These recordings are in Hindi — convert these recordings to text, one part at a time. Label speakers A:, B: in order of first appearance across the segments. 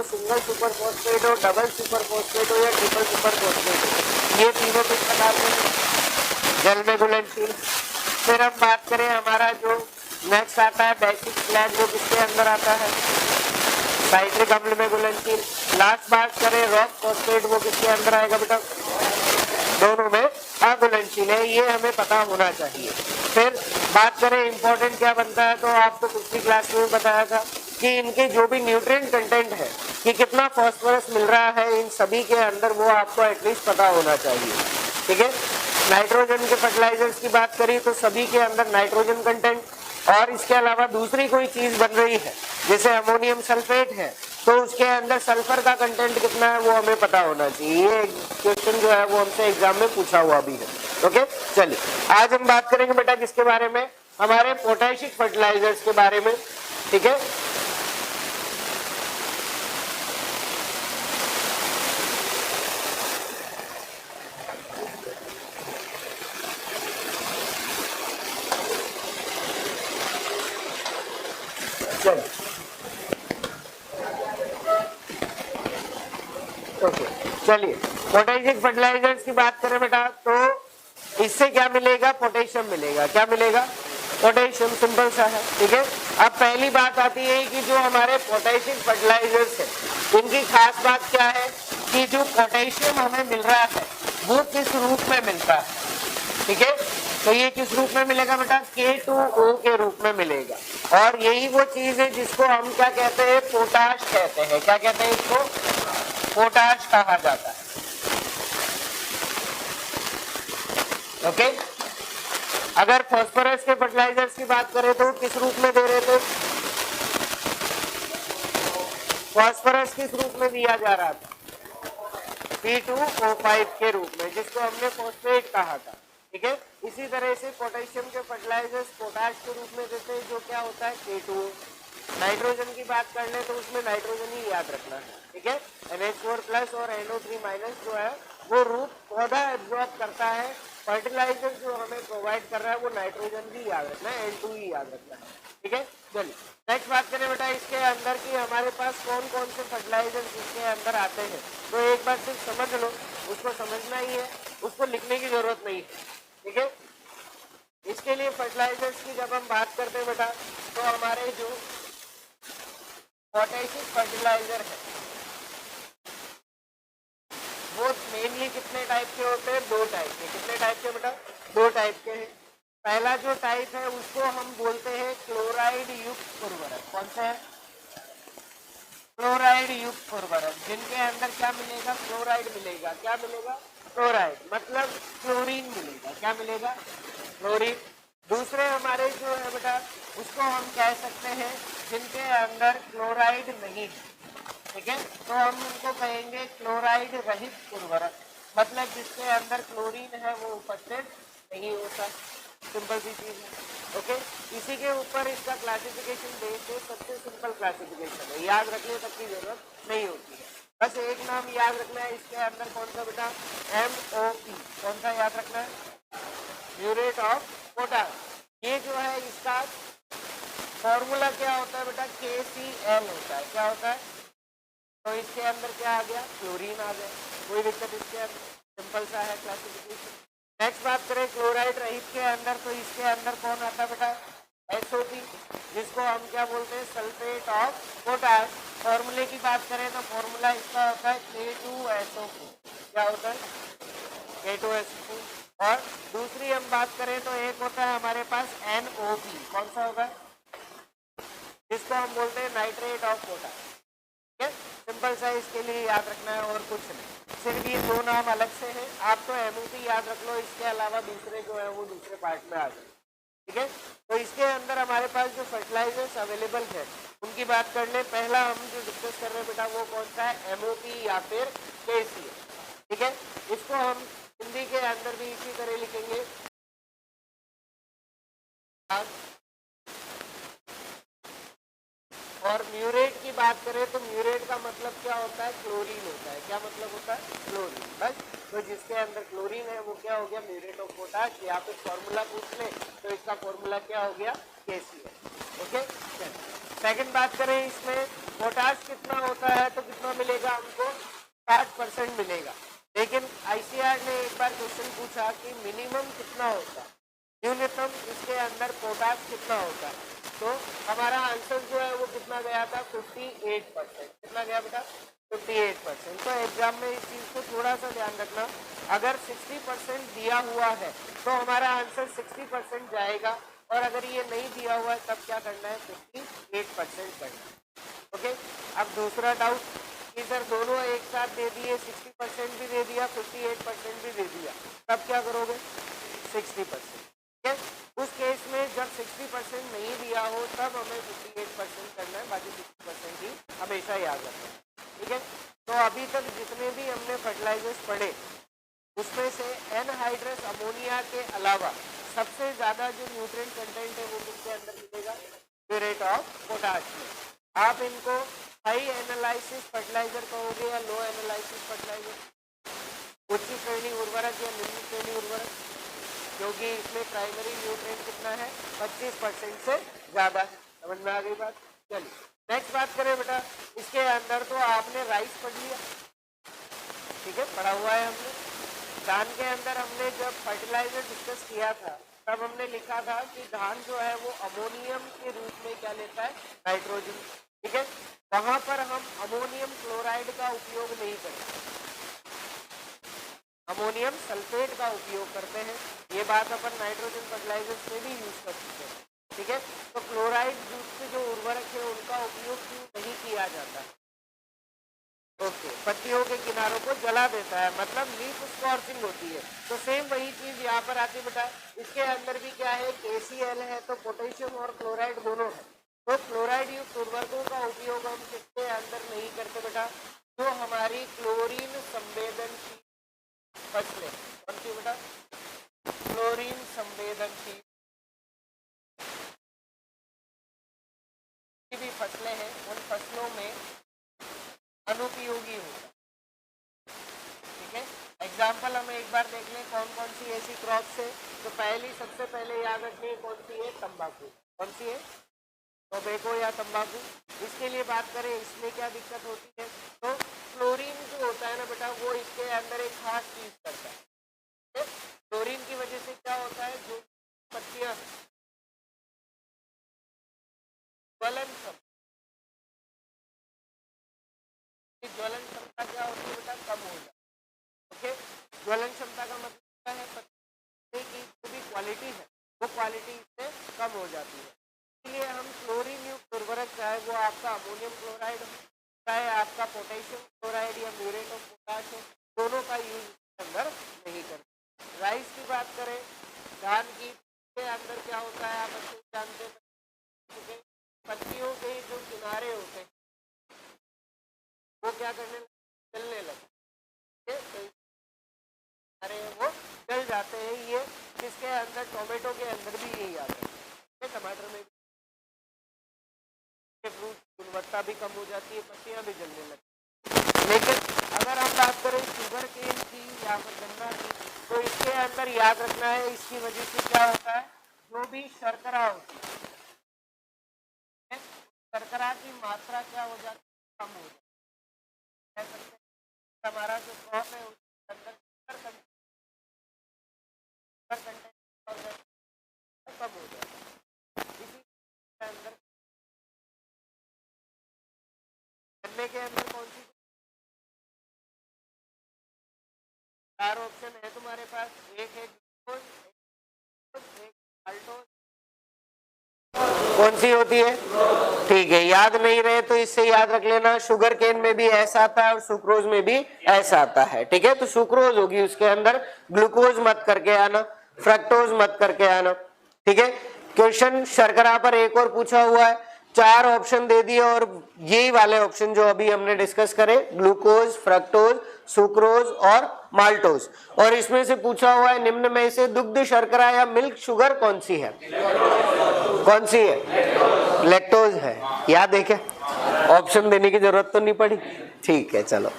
A: वो सिंगल सुपर फॉस्फेट हो, डबल सुपर फॉस्फेट हो या ट्रिपल सुपर फॉस्फेट हो, ये तीनों किस प्रकार के जल में घुलनशील। फिर हम बात करें हमारा जो नेक्स्ट आता है बेसिक स्लैग, वो किसके अंदर आता है, साइट्रिक अम्ल में घुलनशील। लास्ट बात करें रॉक फॉस्फेट, वो किसके अंदर आएगा बेटा, दोनों में अघुलनशील है, ये हमें पता होना चाहिए। फिर बात करें इंपॉर्टेंट क्या बनता है, तो आपको पिछली क्लास में बताया था कि इनके जो भी न्यूट्रिएंट कंटेंट है कि कितना फास्फोरस मिल रहा है इन सभी के अंदर, वो आपको एटलीस्ट पता होना चाहिए। ठीक है, नाइट्रोजन के फर्टिलाइजर्स की बात करी तो सभी के अंदर नाइट्रोजन कंटेंट, और इसके अलावा दूसरी कोई चीज बन रही है जैसे अमोनियम सल्फेट है तो उसके अंदर सल्फर का कंटेंट कितना है वो हमें पता होना चाहिए। ये क्वेश्चन जो है वो हमसे एग्जाम में पूछा हुआ भी है। ओके, चलिए आज हम बात करेंगे बेटा किसके बारे में, हमारे पोटैशिक फर्टिलाइजर्स के बारे में। ठीक है, चलिए पोटेशियम फर्टिलाइजर्स की बात करें बेटा तो इससे क्या मिलेगा, पोटेशियम मिलेगा। क्या मिलेगा, पोटेशियम, सिंपल सा है। ठीक है, अब पहली बात आती है कि जो हमारे पोटेशियम फर्टिलाइजर्स है इनकी खास बात क्या है कि जो पोटेशियम हमें मिल रहा है वो किस रूप में मिलता है। ठीक है, तो ये किस रूप में मिलेगा बेटा, K2O के रूप में मिलेगा, और यही वो चीज है जिसको हम क्या कहते हैं, पोटाश कहते हैं। क्या कहते हैं इसको, पोटाश कहा जाता है। ओके, अगर फास्फोरस के फर्टिलाइजर्स की बात करें तो किस रूप में दे रहे थे, फास्फोरस किस रूप में दिया जा रहा था, P2O5 के रूप में, जिसको हमने फॉस्फेट कहा था। ठीक है, इसी तरह से पोटेशियम के फर्टिलाइजर्स पोटाश के रूप में देते हैं, जो क्या होता है K2O। नाइट्रोजन की बात कर ले तो उसमें नाइट्रोजन ही याद रखना है। ठीक है, NH4+ और NO3- जो है वो रूप पौधा एब्जॉर्ब करता है, फर्टिलाइजर जो हमें प्रोवाइड कर रहा है वो नाइट्रोजन भी याद रखना है, N2 ही याद रखना है। ठीक है, चलिए नेक्स्ट बात करें बेटा इसके अंदर की हमारे पास कौन कौन से फर्टिलाइजर्स इसके अंदर आते हैं, तो एक बार सिर्फ समझ लो, उसको समझना ही है, उसको लिखने की जरूरत नहीं है। ठीक है, इसके लिए फर्टिलाइजर्स की जब हम बात करते हैं बेटा तो हमारे जो पोटेशियम फर्टिलाइजर है वो मेनली कितने टाइप के होते हैं, दो टाइप के। कितने टाइप के बेटा, दो टाइप के हैं। पहला जो टाइप है उसको हम बोलते हैं क्लोराइड युक्त उर्वरक। कौन सा है, क्लोराइड युक्त उर्वरक, जिनके अंदर क्या मिलेगा, क्लोराइड मिलेगा। क्या मिलेगा, क्लोराइड, मतलब क्लोरीन मिलेगा। क्या मिलेगा, क्लोरीन। दूसरे हमारे जो है बेटा उसको हम कह सकते हैं जिनके अंदर क्लोराइड नहीं है। ठीक है, तो हम उनको कहेंगे क्लोराइड रहित उर्वरक, मतलब जिसके अंदर क्लोरीन है वो उपस्थित नहीं होता। सिंपल सी चीज है। ओके, इसी के ऊपर इसका क्लासिफिकेशन बेस्ड है, सबसे सिंपल क्लासिफिकेशन है, याद रखने तक की जरूरत नहीं होती है। बस एक नाम याद रखना है, इसके अंदर कौन सा बेटा, MOP, कौन सा याद रखना है, म्यूरेट ऑफ पोटाश। ये जो है इसका फॉर्मूला क्या होता है बेटा, KCl होता है। क्या होता है, तो इसके अंदर क्या आ गया, क्लोरीन आ गया, कोई दिक्कत इसके अंदर, सिंपल सा है क्लासिफिकेशन। नेक्स्ट बात करें क्लोराइड रहित के अंदर, तो इसके अंदर कौन आता है बेटा, SOP, जिसको हम क्या बोलते हैं, सल्फेट ऑफ पोटाश। फॉर्मूले की बात करें तो फॉर्मूला इसका होता है K2SO4। क्या होता है, K2SO4। और दूसरी हम बात करें तो एक होता है हमारे पास NOP, कौन सा होगा, जिसको हम बोलते हैं नाइट्रेट ऑफ पोटाश। सिंपल सा इसके लिए याद रखना है और कुछ नहीं, सिर्फ ये दो नाम अलग से हैं। आप तो MOP याद रख लो, इसके अलावा दूसरे जो है वो दूसरे पार्ट में आ जाए। ठीक है, तो इसके अंदर हमारे पास जो फर्टिलाइजर्स अवेलेबल है उनकी बात कर ले। पहला हम जो डिस्कस कर रहे हैं बेटा वो कौन सा है, MOP या फिर KCl। ठीक है, इसको हम हिंदी के अंदर भी इसी तरह लिखेंगे, और म्यूरेट की बात करें तो म्यूरेट का मतलब क्या होता है, क्लोरीन होता है। क्या मतलब होता है, क्लोरीन। बस, तो जिसके अंदर क्लोरीन है वो क्या हो गया, म्यूरेट ऑफ पोटाश। या फिर फॉर्मूला पूछ ले तो इसका फॉर्मूला क्या हो गया, KCl। ओके, सेकंड बात करें इसमें पोटाश कितना होता है तो कितना मिलेगा हमको 60% मिलेगा। लेकिन आईसीआर ने एक बार क्वेश्चन पूछा कि मिनिमम कितना होता है, न्यूनतम इसके अंदर पोटाश कितना होता है, तो हमारा आंसर जो है वो कितना गया था 58%। कितना गया बेटा 58%। तो एग्जाम में इस चीज को थोड़ा सा ध्यान रखना, अगर 60% दिया हुआ है तो हमारा आंसर 60% जाएगा, और अगर ये नहीं दिया हुआ है तब क्या करना है 58% करना है। ओके, अब दूसरा डाउट कि सर दोनों एक साथ दे दिए, 60% भी दे दिया 58% भी दे दिया, तब क्या करोगे 60%। ठीक है, उस केस में जब 60% नहीं दिया हो तब हमें 58% करना है, बाकी 60% ही हमेशा याद रखना है। ठीक है, तो अभी तक जितने भी हमने फर्टिलाइजर्स पढ़े उसमें से एनहाइड्रस अमोनिया के अलावा सबसे ज्यादा जो न्यूट्रिएंट कंटेंट है वो किसके अंदर मिलेगा, म्यूरेट ऑफ पोटाश में। आप इनको हाई एनालिसिस फर्टिलाइजर कहोगे या लो एनालिसिस फर्टिलाइजर, उच्च श्रेणी उर्वरक या निम्न श्रेणी उर्वरक, क्योंकि इसमें प्राइमरी न्यूट्रिएंट कितना है 25% से ज्यादा है। समझ में आ गई बात। चलिए नेक्स्ट बात करें बेटा, इसके अंदर तो आपने राइस पढ़ लिया, ठीक है, पढ़ा हुआ है हमने। धान के अंदर हमने जब फर्टिलाइजर डिस्कस किया था तब हमने लिखा था कि धान जो है वो अमोनियम के रूप में क्या लेता है, नाइट्रोजन। ठीक है, वहां पर हम अमोनियम क्लोराइड का उपयोग नहीं करते, अमोनियम सल्फेट का उपयोग करते हैं। ये बात अपन नाइट्रोजन फर्टिलाइजर्स में भी यूज कर सकते हैं। ठीक है, तो क्लोराइड युक्त जो उर्वरक है उनका उपयोग क्यों नहीं किया जाता। ओके, पत्तियों के किनारों को जला देता है, मतलब लीफ स्कॉर्चिंग होती है। तो सेम वही चीज यहाँ पर आती है बेटा, इसके अंदर भी क्या है KCl है, तो पोटेशियम और क्लोराइड दोनों है। तो क्लोराइड युक्त उर्वरकों का उपयोग हम किसके अंदर नहीं करते बेटा, जो हमारी क्लोरीन संवेदनशील फसलें, कौन सी बेटा, क्लोरीन संवेदनशील भी फसलें हैं, उन फसलों में अनुपयोगी होगा। ठीक है, एग्जाम्पल हम एक बार देख लें कौन कौन सी ऐसी क्रॉप्स है। तो पहली सबसे पहले याद रखिए कौन सी है, तंबाकू। कौन सी है, टोबैको या तंबाकू। इसके लिए बात करें इसमें क्या दिक्कत होती है, तो क्लोरीन जो होता है ना बेटा वो इसके अंदर एक खास चीज करता है। क्लोरीन की वजह से क्या होता है, जो पत्तियां ज्वलन क्षमता क्या होती है बेटा, कम हो जाती है। ओके, ज्वलन क्षमता का मतलब क्या है, पत्ते की जो भी क्वालिटी है वो क्वालिटी इससे कम हो जाती है। इसलिए हम क्लोरीन युक्त उर्वरक, चाहे वो आपका अमोनियम क्लोराइड हो, चाहे आपका पोटेशियम क्लोराइड या म्यूरेट ऑफ पोटाश हो, दोनों का यूज अंदर नहीं करते। राइस की बात करें, धान की के अंदर क्या होता है आप अच्छे जानते हैं, पत्तियों के जो किनारे होते हैं वो क्या करने लगे, जलने लगे, अरे वो जल जाते हैं। ये किसके अंदर, टोमेटो के अंदर भी यही आता है, टमाटर में फ्रूट गुणवत्ता भी कम हो जाती है, पत्तियां भी जलने लगती। लेकिन अगर हम बात करें शुगर केन की या फिर गन्ना की, तो इसके अंदर याद रखना है इसकी वजह से क्या होता है, जो भी शर्करा होती है, शर्करा की मात्रा क्या हो जाती है, कम हो जाती है। हमारा जो क्रॉप है उसके अंदर कम हो जाता है। इसी के अंदर गन्ने के अंदर कौन सी चार ऑप्शन है तुम्हारे पास, एक है ग्लूकोज, एक माल्टोज, कौन सी होती है, ठीक है, याद नहीं रहे तो इससे याद रख लेना, शुगर केन में भी ऐसा आता है और सुक्रोज में भी ऐसा आता है। ठीक है, तो सुक्रोज होगी उसके अंदर, ग्लूकोज मत करके आना, फ्रक्टोज मत करके आना। ठीक है, क्वेश्चन शर्करा पर एक और पूछा हुआ है, चार ऑप्शन दे दिए और यही वाले ऑप्शन जो अभी हमने डिस्कस करे, ग्लूकोज, फ्रक्टोज, सुक्रोज और माल्टोज। और इसमें से पूछा हुआ है निम्न में से दुग्ध शर्करा या मिल्क शुगर कौन सी है, कौन सी है, लैक्टोज है। याद है क्या, ऑप्शन देने की जरूरत तो नहीं पड़ी, ठीक है। चलो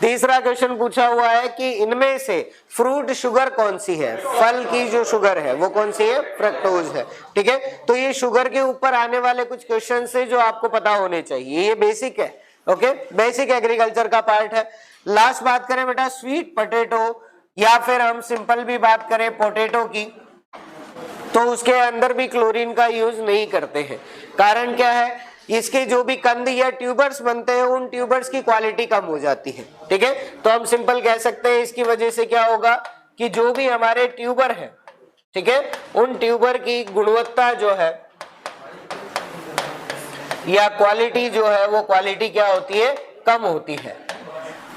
A: तीसरा क्वेश्चन पूछा हुआ है कि इनमें से फ्रूट शुगर कौन सी है, फल की जो शुगर है वो कौन सी है, फ्रक्टोज है, ठीक है। तो ये शुगर के ऊपर आने वाले कुछ क्वेश्चन है जो आपको पता होने चाहिए, ये बेसिक है, ओके, बेसिक एग्रीकल्चर का पार्ट है। लास्ट बात करें बेटा स्वीट पोटैटो या फिर हम सिंपल भी बात करें पोटैटो की, तो उसके अंदर भी क्लोरीन का यूज नहीं करते हैं। कारण क्या है, इसके जो भी कंद या ट्यूबर्स बनते हैं उन ट्यूबर्स की क्वालिटी कम हो जाती है, ठीक है। तो हम सिंपल कह सकते हैं इसकी वजह से क्या होगा कि जो भी हमारे ट्यूबर है, ठीक है, उन ट्यूबर की गुणवत्ता जो है या क्वालिटी जो है वो क्वालिटी क्या होती है, कम होती है।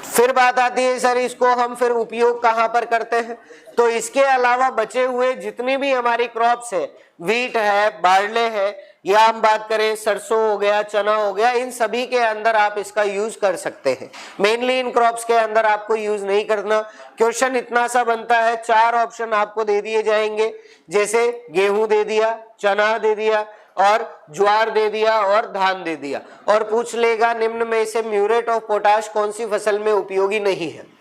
A: फिर बात आती है सर इसको हम फिर उपयोग कहां पर करते हैं, तो इसके अलावा बचे हुए जितनी भी हमारी क्रॉप्स है, वीट है, बार्ले है, या हम बात करें सरसों हो गया, चना हो गया, इन सभी के अंदर आप इसका यूज कर सकते हैं। मेनली इन क्रॉप्स के अंदर आपको यूज नहीं करना। क्वेश्चन इतना सा बनता है, 4 ऑप्शन आपको दे दिए जाएंगे, जैसे गेहूं दे दिया, चना दे दिया और ज्वार दे दिया और धान दे दिया, और पूछ लेगा निम्न में से म्यूरेट ऑफ पोटाश कौन सी फसल में उपयोगी नहीं है।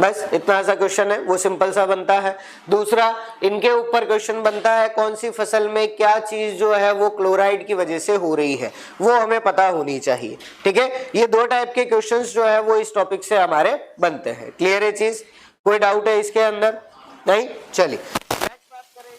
A: बस इतना सा क्वेश्चन है, वो सिंपल सा बनता है। दूसरा इनके ऊपर क्वेश्चन बनता है कौन सी फसल में क्या चीज जो है वो क्लोराइड की वजह से हो रही है, वो हमें पता होनी चाहिए, ठीक है। ये 2 टाइप के क्वेश्चंस जो है वो इस टॉपिक से हमारे बनते हैं। क्लियर है चीज, कोई डाउट है इसके अंदर? नहीं, चलिए नेक्स्ट बात करें।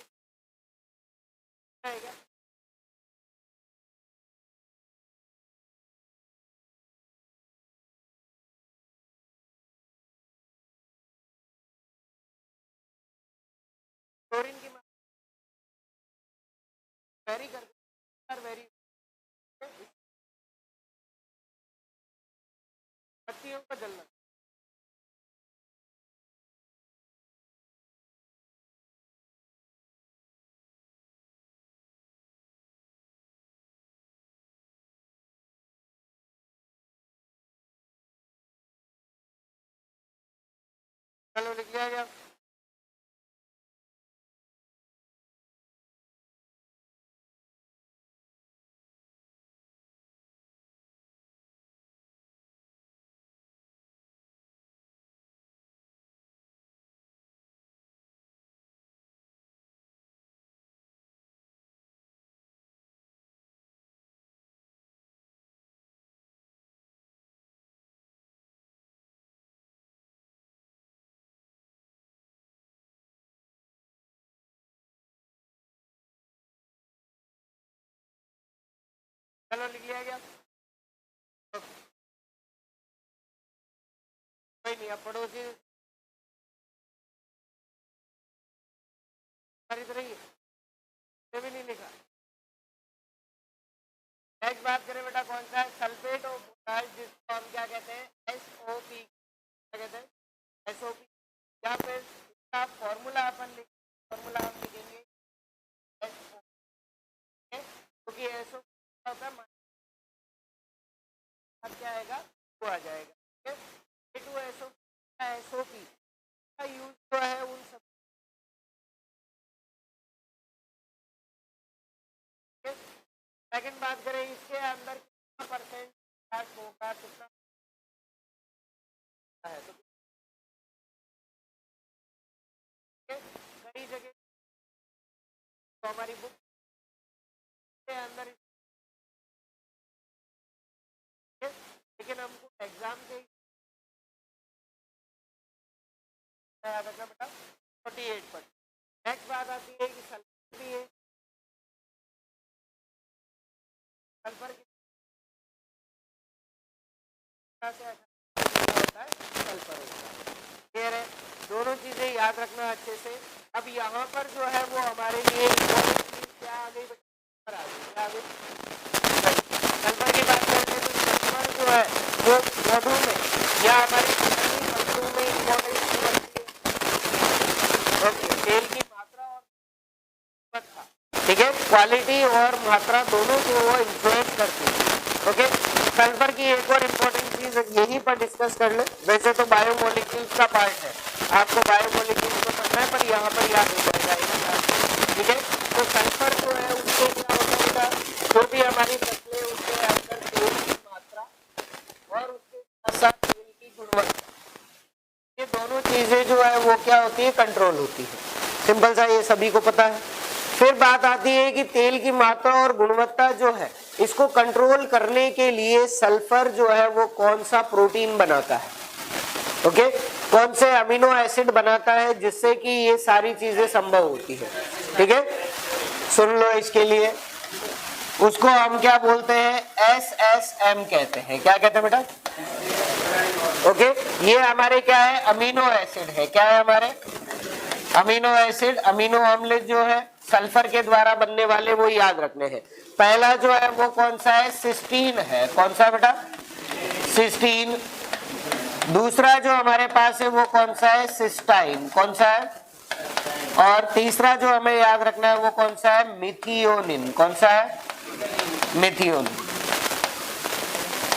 A: क्लोरीन की वेरी कर वेरी पत्तियों का जलना, चलो लिख लिया गया। चलो लिख लिया गया, कोई नहीं। अब पड़ोसी खरीद रही है, भी नहीं लिखा। नेक्स्ट बात करें बेटा कौन सा है, सल्फेट ऑफ पोटाश, जिसको हम क्या कहते हैं, SOP, क्या कहते हैं, SOP, या फिर इसका फॉर्मूला अपन फॉर्मूला हम लिखेंगे SOP, क्योंकि SOP होता है क्या आएगा, वो आ जाएगा, SOP का यूज जो है उन सब। सेकंड बात करें इसके अंदर कितना परसेंट होगा, कितना है, तो कई जगह तो हमारी बुक के अंदर, लेकिन हमको एग्जाम के बेटा 48%। नेक्स्ट बात आती है कि सल्फर भी है, सल्फर की होता है, सल्फर होता है। क्लियर है, दोनों चीजें याद रखना अच्छे से। अब यहाँ पर जो है वो हमारे लिए क्या आ गई, सल्फर की बात करते हैं तो सल्फर जो है वो पौधों में या हमारी वस्तुओं में इम्पोर्टेंस रखती है। तेल की मात्रा और गुणवत्ता, ठीक है, क्वालिटी और मात्रा दोनों को वो इन्फ्लुएंस करती है। ओके, सल्फर की एक और इम्पोर्टेंट चीज यहीं पर डिस्कस कर ले। वैसे तो बायोमोलिक्यूल्स का पार्ट है, आपको बायोमोलिक्यूल्स को पढ़ना है, पर यहाँ पर याद हो जाएगा, ठीक है। तो सल्फर जो है उससे क्या होता है, जो भी हमारी फसलें उसके अंदर तेल की क्या होती है, कंट्रोल होती है। सिंपल सा, ये सभी को पता है। फिर बात आती है कि तेल की मात्रा और गुणवत्ता जो है इसको कंट्रोल करने के लिए सल्फर जो है वो कौन सा प्रोटीन बनाता है, ओके, कौन से अमीनो एसिड बनाता है जिससे कि ये सारी चीजें संभव होती है। ठीक है, सुन लो इसके लिए, उसको हम क्या बोलते हैं, SSM कहते हैं। क्या कहते हैं बेटा, ओके, ये हमारे क्या है, अमीनो एसिड है। क्या है हमारे अमीनो एसिड, अमीनो अम्ल जो है सल्फर के द्वारा बनने वाले, वो याद रखने हैं। पहला जो है वो कौन सा है, सिस्टीन है। कौन सा बेटा, सिस्टीन। दूसरा जो हमारे पास है वो कौन सा है, सिस्टाइन। कौन सा है, और तीसरा जो हमें याद रखना है वो कौन सा है, मिथियोनिन। कौन सा है, मिथियोनिन।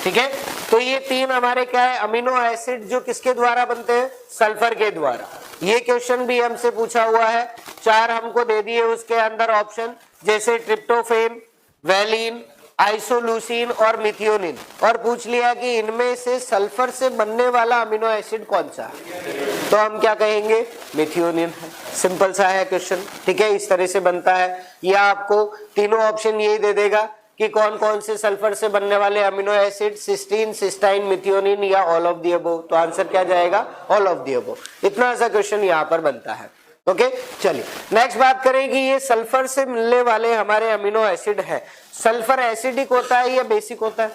A: ठीक है, तो ये तीन हमारे क्या है, अमीनो एसिड जो किसके द्वारा बनते हैं, सल्फर के द्वारा। ये क्वेश्चन भी हमसे पूछा हुआ है, 4 हमको दे दिए उसके अंदर ऑप्शन, जैसे ट्रिप्टोफेन, वैलिन, आइसोल्यूसिन और मिथियोनिन, और पूछ लिया कि इनमें से सल्फर से बनने वाला अमीनो एसिड कौन सा है, तो हम क्या कहेंगे, मिथियोनिन है। सिंपल सा है क्वेश्चन। ठीक है, इस तरह से बनता है। या आपको तीनों ऑप्शन यही दे देगा कि कौन कौन से सल्फर से बनने वाले amino acid, cysteine, cystine, methionine या ऑल ऑफ द अबव। तो आंसर क्या जाएगा, ऑल ऑफ द अबव। इतना सा क्वेश्चन यहाँ पर बनता है। ओके, चलिए नेक्स्ट बात करें कि ये सल्फर से मिलने वाले हमारे अमीनो एसिड है, सल्फर एसिडिक होता है या बेसिक होता है,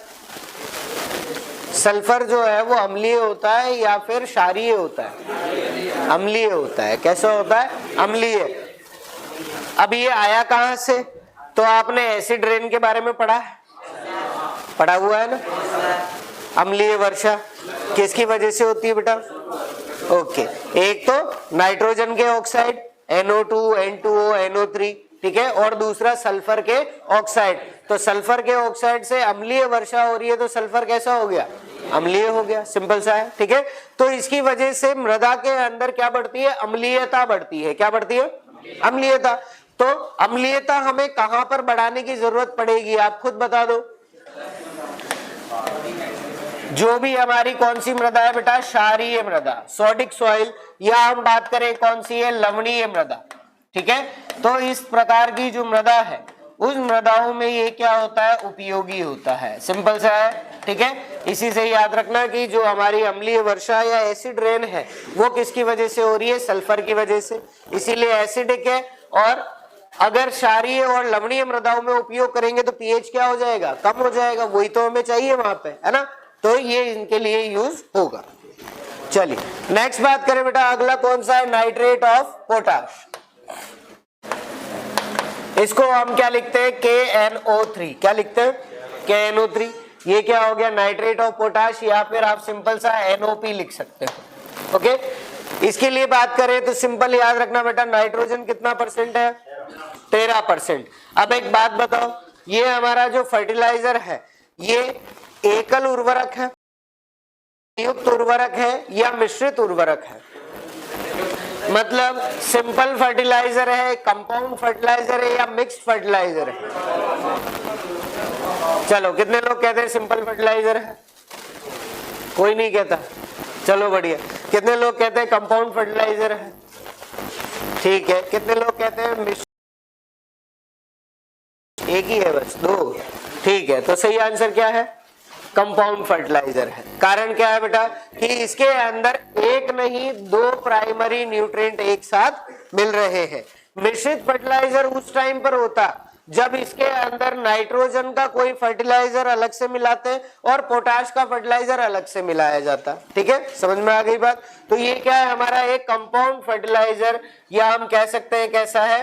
A: सल्फर जो है वो अम्लीय होता है या फिर क्षारीय होता है, अम्लीय होता है। कैसा होता है, अम्लीय। अब ये आया कहां से, तो आपने एसिड रेन के बारे में पढ़ा है, पढ़ा हुआ है ना, अम्लीय वर्षा किसकी वजह से होती है बेटा, ओके, एक तो नाइट्रोजन के ऑक्साइड NO2, N2O, NO3, ठीक है, और दूसरा सल्फर के ऑक्साइड। तो सल्फर के ऑक्साइड से अम्लीय वर्षा हो रही है, तो सल्फर कैसा हो गया, अम्लीय हो गया। सिंपल सा है। ठीक है, तो इसकी वजह से मृदा के अंदर क्या बढ़ती है, अम्लीयता बढ़ती है। क्या बढ़ती है, अम्लीयता। तो अम्लीयता हमें कहां पर बढ़ाने की जरूरत पड़ेगी, आप खुद बता दो। जो भी हमारी कौन सी मृदा है बेटा, क्षारीय मृदा, सोडिक सॉइल, या हम बात करें कौन सी है, लवणीय मृदा। ठीक है, तो इस प्रकार की जो मृदा है उस मृदाओं में ये क्या होता है, उपयोगी होता है। सिंपल सा है। ठीक है, इसी से याद रखना कि जो हमारी अम्लीय वर्षा या एसिड रेन है वो किसकी वजह से हो रही है, सल्फर की वजह से, इसीलिए एसिडिक है। और अगर क्षारीय और लवणीय मृदाओं में उपयोग करेंगे तो पीएच क्या हो जाएगा, कम हो जाएगा। वही तो हमें चाहिए वहां पे, है ना, तो ये इनके लिए यूज होगा। चलिए नेक्स्ट बात करें बेटा, अगला कौन सा है, नाइट्रेट ऑफ पोटाश। इसको हम क्या लिखते हैं, KNO3। क्या लिखते हैं, KNO3। ये क्या हो गया, नाइट्रेट ऑफ पोटाश, या फिर आप सिंपल सा NOP लिख सकते हो। ओके, इसके लिए बात करें तो सिंपल याद रखना बेटा, नाइट्रोजन कितना परसेंट है, 13%। अब एक बात बताओ, ये हमारा जो फर्टिलाइजर है ये एकल उर्वरक है, संयुक्त उर्वरक है या मिश्रित उर्वरक है, मतलब सिंपल फर्टिलाइजर है, कंपाउंड फर्टिलाइजर है या मिक्स्ड फर्टिलाइजर है। चलो कितने लोग कहते हैं सिंपल फर्टिलाइजर है, कोई नहीं कहता, चलो बढ़िया। कितने लोग कहते हैं कंपाउंड फर्टिलाइजर है, ठीक है। कितने लोग कहते हैं मिक्स्ड, एक ही है बस, 2, ठीक है। तो सही आंसर क्या है, कंपाउंड फर्टिलाइजर है। कारण क्या है बेटा, कि इसके अंदर एक नहीं 2 प्राइमरी न्यूट्रिएंट एक साथ मिल रहे हैं। मिश्रित फर्टिलाइजर उस टाइम पर होता जब इसके अंदर नाइट्रोजन का कोई फर्टिलाइजर अलग से मिलाते और पोटाश का फर्टिलाइजर अलग से मिलाया जाता। ठीक है, समझ में आ गई बात। तो ये क्या है, हमारा एक कंपाउंड फर्टिलाइजर, या हम कह सकते हैं कैसा है,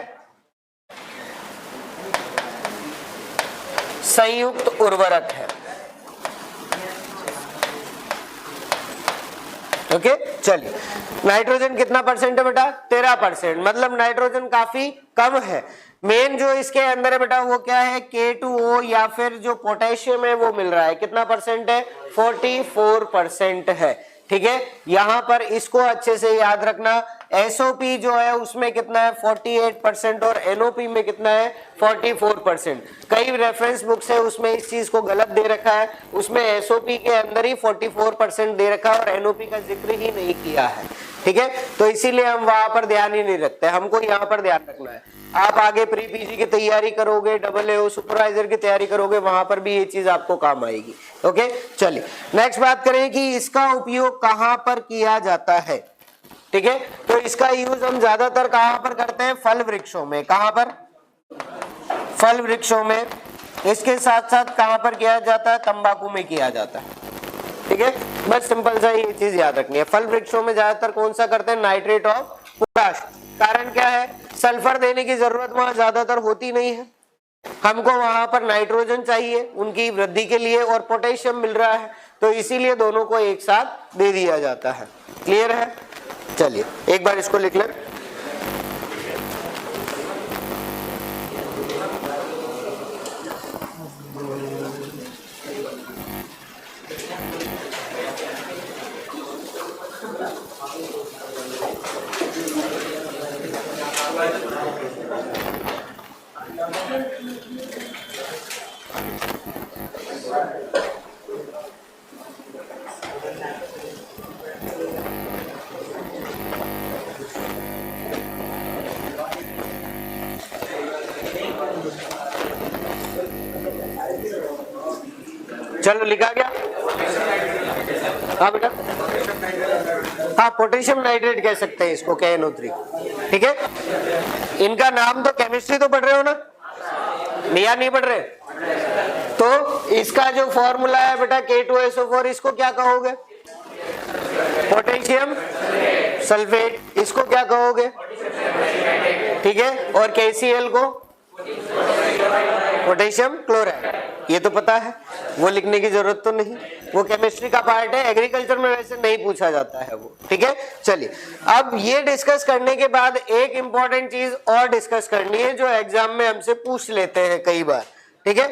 A: संयुक्त उर्वरक है। ओके, चलिए। नाइट्रोजन कितना परसेंट है बेटा, 13%, मतलब नाइट्रोजन काफी कम है। मेन जो इसके अंदर है बेटा वो क्या है, K2O, या फिर जो पोटेशियम है वो मिल रहा है। कितना परसेंट है, 44% है। ठीक है, यहां पर इसको अच्छे से याद रखना। SOP जो है उसमें कितना है, 48%, और NOP में कितना है, 44%। कई रेफरेंस बुक्स है उसमें इस चीज को गलत दे रखा है, उसमें SOP के अंदर ही 44% दे रखा है और NOP का जिक्र ही नहीं किया है। ठीक है, तो इसीलिए हम वहां पर ध्यान ही नहीं रखते, हमको यहाँ पर ध्यान रखना है। आप आगे प्री पीजी की तैयारी करोगे, AAO सुपरवाइजर की तैयारी करोगे, वहां पर भी ये चीज आपको काम आएगी। ओके, चलिए नेक्स्ट बात करें कि इसका उपयोग कहाँ पर किया जाता है। ठीक है, तो इसका यूज हम ज्यादातर कहाँ पर करते हैं, फल वृक्षों में। कहाँ पर, फल वृक्षों में। इसके साथ साथ कहाँ पर किया जाता है, तंबाकू में किया जाता है। ठीक है, बस सिंपल सा ये चीज याद रखनी है। फल वृक्षों में ज्यादातर कौन सा करते हैं, नाइट्रेट ऑफ पोटाश। कारण क्या है, सल्फर देने की जरूरत वहां ज्यादातर होती नहीं है, हमको वहां पर नाइट्रोजन चाहिए उनकी वृद्धि के लिए और पोटेशियम मिल रहा है, तो इसीलिए दोनों को एक साथ दे दिया जाता है। क्लियर है, चलिए एक बार इसको लिख लें। चलो लिखा गया, हाँ बेटा, हाँ पोटेशियम नाइट्रेट कह सकते हैं इसको, KNO3। ठीक है, इनका नाम तो केमिस्ट्री तो पढ़ रहे हो ना, या नहीं पढ़ रहे, तो इसका जो फॉर्मूला है बेटा K2SO4, इसको क्या कहोगे, पोटेशियम सल्फेट, इसको क्या कहोगे, ठीक है, और KCl को पोटेशियम क्लोराइड, ये तो पता है, वो लिखने की जरूरत तो नहीं, वो केमिस्ट्री का पार्ट है, एग्रीकल्चर में वैसे नहीं पूछा जाता है वो। ठीक है, चलिए अब ये डिस्कस करने के बाद एक इंपॉर्टेंट चीज और डिस्कस करनी है जो एग्जाम में हमसे पूछ लेते हैं कई बार। ठीक है,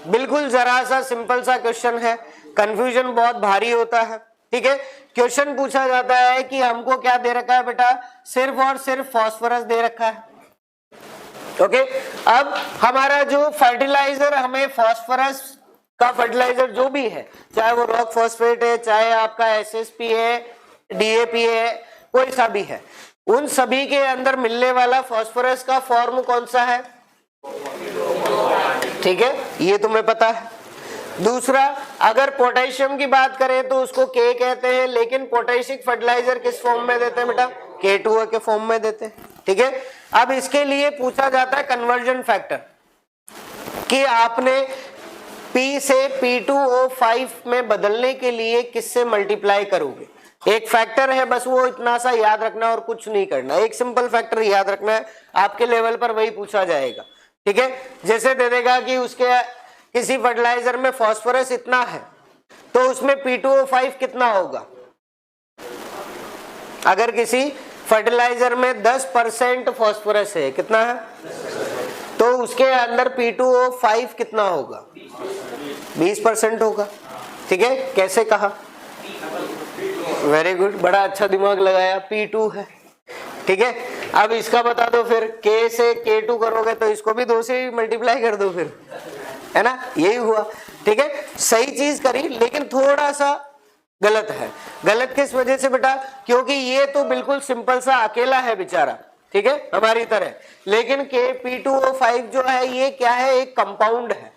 A: बिल्कुल जरा सा सिंपल सा क्वेश्चन है, कंफ्यूजन बहुत भारी होता है। ठीक है, क्वेश्चन पूछा जाता है कि हमको क्या दे रखा है बेटा, सिर्फ और सिर्फ फास्फोरस दे रखा है। ओके, अब हमारा जो फर्टिलाइजर, हमें फास्फोरस का फर्टिलाइजर जो भी है, चाहे वो रॉक फॉस्फेट है, चाहे आपका SSP है, DAP है, कोई सा भी है, उन सभी के अंदर मिलने वाला फास्फोरस का फॉर्म कौन सा है, ठीक है, ये तुम्हें पता है। दूसरा, अगर पोटेशियम की बात करें तो उसको K कहते हैं, लेकिन पोटेशिक फर्टिलाइजर किस फॉर्म में देते हैं बेटा, K2O के फॉर्म में देते हैं। ठीक है, अब इसके लिए पूछा जाता है कन्वर्जन फैक्टर, कि आपने P से P2O5 में बदलने के लिए किससे मल्टीप्लाई करोगे। एक फैक्टर है, बस वो इतना सा याद रखना और कुछ नहीं करना, एक सिंपल फैक्टर याद रखना है, आपके लेवल पर वही पूछा जाएगा। ठीक है, जैसे दे देगा कि उसके किसी फर्टिलाइजर में फास्फोरस इतना है, तो उसमें P2O5 कितना होगा। अगर किसी फर्टिलाइजर में 10% फास्फोरस है, कितना है, तो उसके अंदर P2O5 कितना होगा, 20% होगा। ठीक है, कैसे कहा, वेरी गुड, बड़ा अच्छा दिमाग लगाया, P2 है। ठीक है, अब इसका बता दो फिर, K से K2 करोगे तो इसको भी 2 से मल्टीप्लाई कर दो फिर, है ना, यही हुआ। ठीक है, सही चीज करी, लेकिन थोड़ा सा गलत है। गलत किस वजह से बेटा, क्योंकि ये तो बिल्कुल सिंपल सा अकेला है बेचारा, ठीक है, हमारी तरह, लेकिन P2O5 जो है ये क्या है, एक कंपाउंड है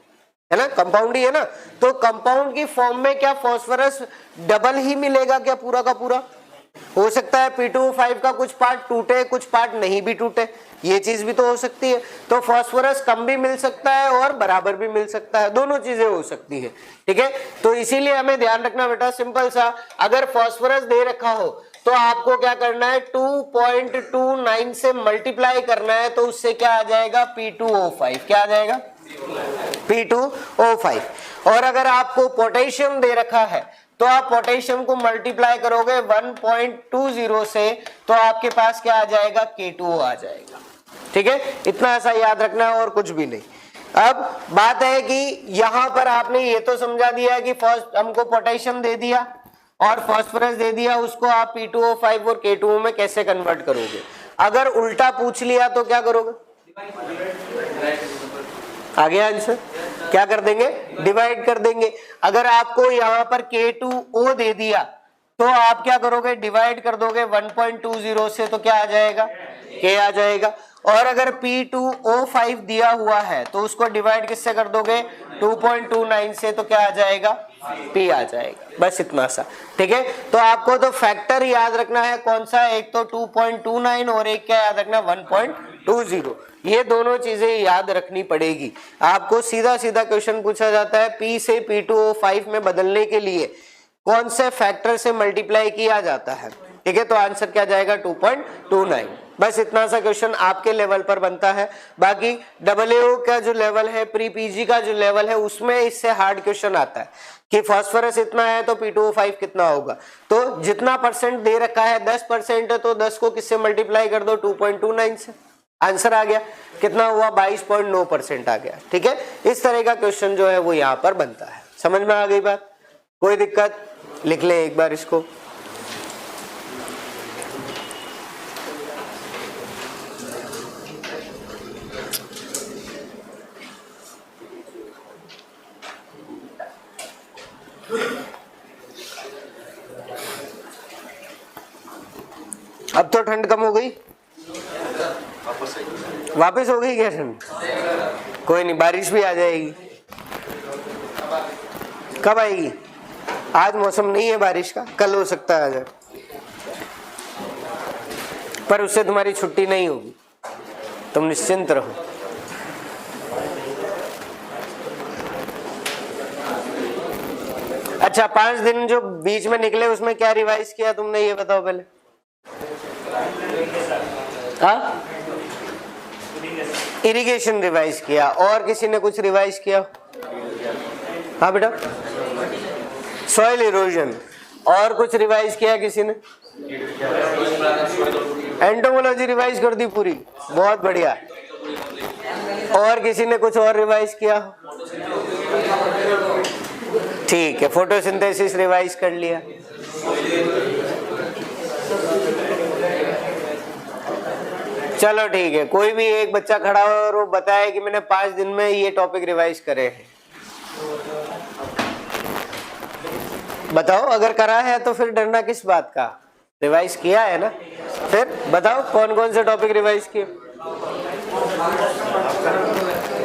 A: ना, कंपाउंड ही है ना, तो कंपाउंड की फॉर्म में क्या फास्फोरस डबल ही मिलेगा क्या, पूरा का पूरा, हो सकता है P2O5 का कुछ पार्ट टूटे, कुछ पार्ट नहीं भी टूटे, ये चीज भी तो हो सकती है। तो फास्फोरस कम भी मिल सकता है और बराबर भी मिल सकता है, दोनों चीजें हो सकती है। ठीक है, तो इसीलिए हमें ध्यान रखना बेटा, सिंपल सा, अगर फास्फोरस दे रखा हो तो आपको क्या करना है, 2.29 से मल्टीप्लाई करना है, तो उससे क्या आ जाएगा, P2O5, क्या आ जाएगा, P2O5। और अगर आपको पोटेशियम दे रखा है तो आप पोटेशियम को मल्टीप्लाई करोगे 1.20 से, तो आपके पास क्या आ जाएगा, K2O आ जाएगा। ठीक है, इतना ऐसा याद रखना है और कुछ भी नहीं। अब बात है कि यहां पर आपने ये तो समझा दिया कि हमको पोटेशियम दे दिया और फास्फोरस दे दिया, उसको आप P2O5 और K2O में कैसे कन्वर्ट करोगे। अगर उल्टा पूछ लिया तो क्या करोगे, आगे आंसर क्या कर देंगे, डिवाइड कर देंगे। अगर आपको यहाँ पर K2O दे दिया तो आप क्या करोगे, डिवाइड कर दोगे 1.20 से, तो क्या आ जाएगा, k आ जाएगा। और अगर P2O5 दिया हुआ है तो उसको डिवाइड किससे कर दोगे, 2.29 से, तो क्या आ जाएगा, P आ जाएगा। बस इतना सा, ठीक है। तो आपको तो फैक्टर याद रखना है, कौन सा, एक तो 2.29 और एक क्या याद रखना, 1.20। ये दोनों चीजें याद रखनी पड़ेगी आपको। सीधा सीधा क्वेश्चन पूछा जाता है, P से P2O5 में बदलने के लिए कौन से फैक्टर से मल्टीप्लाई किया जाता है, ठीक है। तो आंसर क्या जाएगा, 2.29। बस इतना सा क्वेश्चन आपके लेवल पर बनता है। बाकी AA का जो लेवल है, प्री पीजी का जो लेवल है, उसमें इससे हार्ड क्वेश्चन आता है कि फास्फोरस इतना है तो P2O5 कितना होगा। तो जितना परसेंट दे रखा है, 10% है, तो 10 को किससे मल्टीप्लाई कर दो, 2.29 से, आंसर आ गया। कितना हुआ, 22.9% आ गया, ठीक है। इस तरह का क्वेश्चन जो है वो यहाँ पर बनता है। समझ में आ गई बात, कोई दिक्कत, लिख ले एक बार इसको। अब तो ठंड कम हो गई, वापस हो गई क्या ठंड, कोई नहीं, बारिश भी आ जाएगी। कब आएगी, आज मौसम नहीं है बारिश का, कल हो सकता है आ जाए, पर उससे तुम्हारी छुट्टी नहीं होगी, तुम निश्चिंत रहो। अच्छा, 5 दिन जो बीच में निकले उसमें क्या रिवाइज किया तुमने, ये बताओ पहले। हाँ, इरिगेशन रिवाइज किया, और किसी ने कुछ रिवाइज किया? हाँ बेटा, सॉइल इरोजन, और कुछ रिवाइज किया किसी ने? एंटोमोलॉजी रिवाइज कर दी पूरी, बहुत बढ़िया। और किसी ने कुछ और रिवाइज किया? ठीक है, फोटोसिंथेसिस रिवाइज कर लिया। चलो ठीक है, कोई भी एक बच्चा खड़ा हो और वो बताए कि मैंने 5 दिन में ये टॉपिक रिवाइज करे हैं। बताओ, अगर करा है तो फिर डरना किस बात का, रिवाइज किया है ना। फिर बताओ कौन कौन से टॉपिक रिवाइज किए।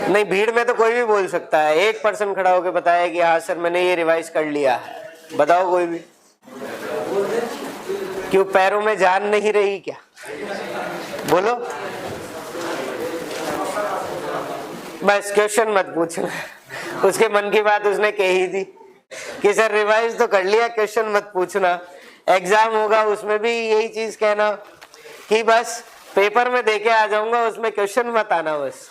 A: नहीं, भीड़ में तो कोई भी बोल सकता है, 1% खड़ा होकर बताया कि हाँ सर मैंने ये रिवाइज कर लिया है। बताओ कोई भी। क्यों, पैरों में जान नहीं रही क्या? बोलो। बस क्वेश्चन मत पूछना, उसके मन की बात उसने कह ही दी कि सर रिवाइज तो कर लिया, क्वेश्चन मत पूछना। एग्जाम होगा उसमें भी यही चीज कहना कि बस पेपर में देके आ जाऊंगा, उसमें क्वेश्चन मत आना, बस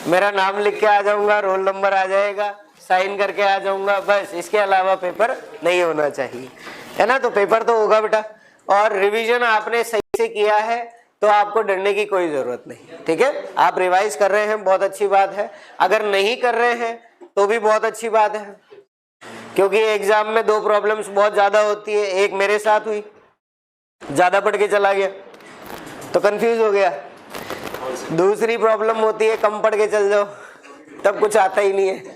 A: मेरा नाम लिख के आ जाऊंगा, रोल नंबर आ जाएगा, साइन करके आ जाऊंगा, बस इसके अलावा पेपर नहीं होना चाहिए, है ना। तो पेपर तो होगा बेटा, और रिवीजन आपने सही से किया है तो आपको डरने की कोई जरूरत नहीं, ठीक है। आप रिवाइज कर रहे हैं, बहुत अच्छी बात है। अगर नहीं कर रहे हैं तो भी बहुत अच्छी बात है, क्योंकि एग्जाम में 2 प्रॉब्लम्स बहुत ज्यादा होती है। एक मेरे साथ हुई, ज्यादा पढ़ के चला गया तो कंफ्यूज हो गया। दूसरी प्रॉब्लम होती है कम पढ़ के चल जाओ, तब कुछ आता ही नहीं है।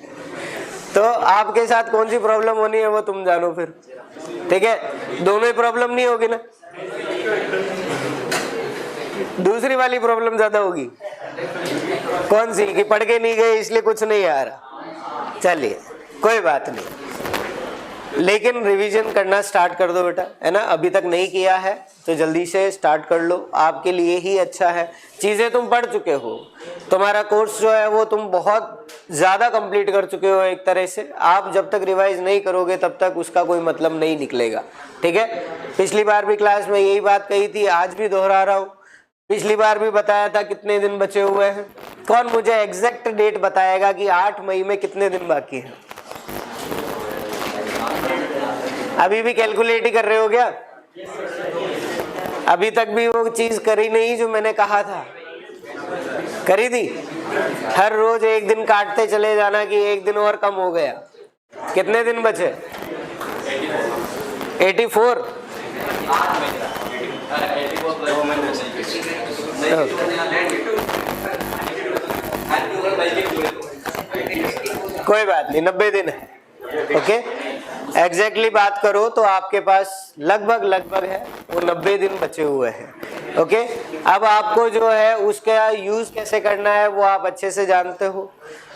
A: तो आपके साथ कौन सी प्रॉब्लम होनी है वो तुम जानो फिर, ठीक है। दोनों ही प्रॉब्लम नहीं होगी ना, दूसरी वाली प्रॉब्लम ज्यादा होगी। कौन सी, कि पढ़ के नहीं गए इसलिए कुछ नहीं आ रहा। चलिए कोई बात नहीं, लेकिन रिवीजन करना स्टार्ट कर दो बेटा, है ना। अभी तक नहीं किया है तो जल्दी से स्टार्ट कर लो, आपके लिए ही अच्छा है। चीजें तुम पढ़ चुके हो, तुम्हारा कोर्स जो है वो तुम बहुत ज्यादा कंप्लीट कर चुके हो एक तरह से। आप जब तक रिवाइज नहीं करोगे तब तक उसका कोई मतलब नहीं निकलेगा, ठीक है। पिछली बार भी क्लास में यही बात कही थी, आज भी दोहरा रहा हूँ। पिछली बार भी बताया था कितने दिन बचे हुए हैं। कौन मुझे एग्जैक्ट डेट बताएगा कि 8 मई में कितने दिन बाकी हैं? अभी भी कैलकुलेट ही कर रहे हो क्या? अभी तक भी वो चीज करी नहीं जो मैंने कहा था, करी थी। हर रोज एक दिन काटते चले जाना कि एक दिन और कम हो गया। कितने दिन बचे? 84। कोई बात नहीं, 90 दिन है, ओके।
B: एग्जैक्टली बात करो तो आपके पास लगभग है वो 90 दिन बचे हुए हैं। ओके, अब आपको जो है उसका यूज कैसे करना है वो आप अच्छे से जानते हो,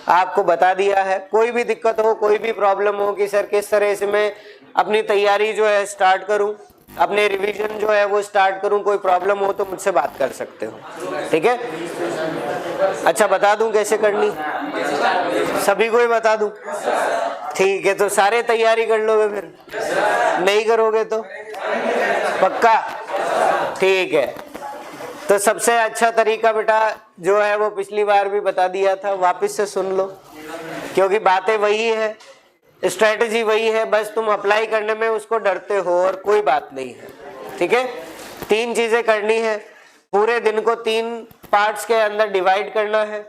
B: आपको बता दिया है। कोई भी दिक्कत हो, कोई भी प्रॉब्लम हो कि सर किस तरह से मैं अपनी तैयारी जो है स्टार्ट करूं, अपने रिवीजन जो है वो स्टार्ट करूं, कोई प्रॉब्लम हो तो मुझसे बात कर सकते हो, ठीक है। अच्छा, बता दूं कैसे करनी, सभी को ही बता दूं? ठीक है, तो सारे तैयारी कर लोगे, फिर नहीं करोगे तो पक्का? ठीक है, तो सबसे अच्छा तरीका बेटा जो है वो पिछली बार भी बता दिया था, वापस से सुन लो, क्योंकि बातें वही है, स्ट्रेटजी वही है, बस तुम अप्लाई करने में उसको डरते हो और कोई बात नहीं है, ठीक है। 3 चीजें करनी है, पूरे दिन को 3 पार्ट्स के अंदर डिवाइड करना है।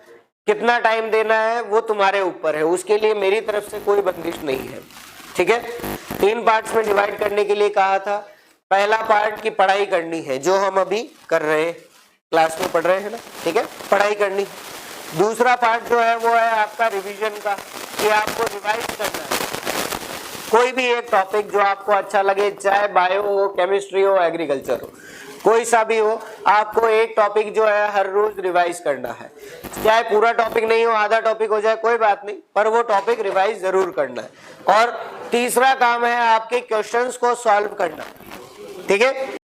B: कितना टाइम देना है वो तुम्हारे ऊपर है, उसके लिए मेरी तरफ से कोई बंदिश नहीं है, ठीक है। 3 पार्ट्स में डिवाइड करने के लिए कहा था। पहला पार्ट की पढ़ाई करनी है, जो हम अभी कर रहे हैं, क्लास में पढ़ रहे हैं ना, ठीक है, पढ़ाई करनी है। दूसरा पार्ट जो है वो है आपका रिवीजन का, कि आपको रिवाइज करना है कोई भी एक टॉपिक जो आपको अच्छा लगे, चाहे बायो हो, केमिस्ट्री हो, एग्रीकल्चर हो, कोई सा भी हो, आपको एक टॉपिक जो है हर रोज रिवाइज करना है। चाहे पूरा टॉपिक नहीं हो, आधा टॉपिक हो जाए, कोई बात नहीं, पर वो टॉपिक रिवाइज जरूर करना है। और तीसरा काम है आपके क्वेश्चंस को सॉल्व करना, ठीक है।